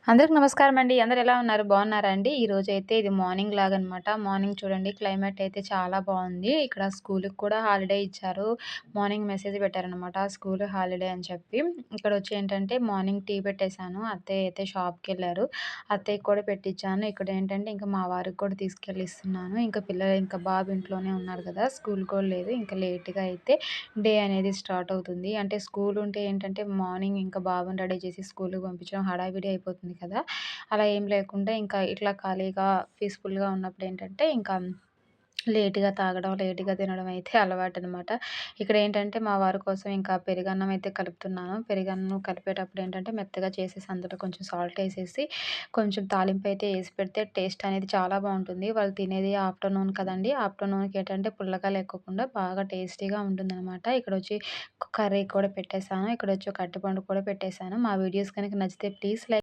అందరికి నమస్కారం అండి. అందరూ ఎలా ఉన్నారు? బాగున్నారా అండి? ఈరోజైతే ఇది మార్నింగ్ లాగనమాట. మార్నింగ్ చూడండి క్లైమేట్ అయితే చాలా బావుంది. ఇక్కడ స్కూలుకి కూడా హాలిడే ఇచ్చారు. మార్నింగ్ మెసేజ్ పెట్టారనమాట స్కూలు హాలిడే అని చెప్పి. ఇక్కడొచ్చి ఏంటంటే మార్నింగ్ టీ పెట్టేసాను. అత్తయ్య అయితే షాప్‌కెళ్లారు. అత్తయ్యకి కూడా పెట్టిచ్చాను. ఇక్కడేంటంటే ఇంక మా వారికి కూడా తీసుకెళ్ళి ఇస్తున్నాను. ఇంకా బాబు ఇంట్లోనే ఉన్నారు కదా! స్కూల్ కూడా లేదు. ఇంకా లేట్‌గా అయితే డే అనేది స్టార్ట్ అవుతుంది. అంటే స్కూల్ ఉంటే ఏంటంటే మార్నింగ్ ఇంకా బాబుని రెడీ చేసి స్కూలుకి పంపించడం హడావిడి అయిపోతుంది కదా! అలా ఏం లేకుండా ఇంకా ఇట్లా ఖాళీగా పీస్‌ఫుల్‌గా ఉన్నప్పుడేంటంటే ఇంకా లేట్‌గా తాగడం, లేట్‌గా తినడం అయితే అలవాటనమాట. ఇక్కడేంటంటే మా వారి కోసం ఇంకా పెరుగన్నం అయితే కలుపుతున్నాను. పెరుగన్నం కలిపేటప్పుడు ఏంటంటే మెత్తగా చేసేసి అందులో కొంచెం సాల్ట్ ఏసేసి, కొంచెం తాలింపయితే ఏసి పెడితే టేస్ట్ అనేది చాలా బావుంటుంది. వాళ్ళు తినేది ఆఫ్టర్‌నూన్ కదండీ! ఆఫ్టర్‌నూన్‌కి ఏంటంటే పుల్లగా లేకోకుండా బాగా టేస్టీగా ఉంటుందనమాట. ఇక్కడొచ్చి కర్రీ కూడా పెట్టేసాను. ఇక్కడొచ్చి ఒక అరటిపండు కూడా పెట్టేసాను. మా వీడియోస్ గనుక నచ్చితే ప్లీజ్ లైక్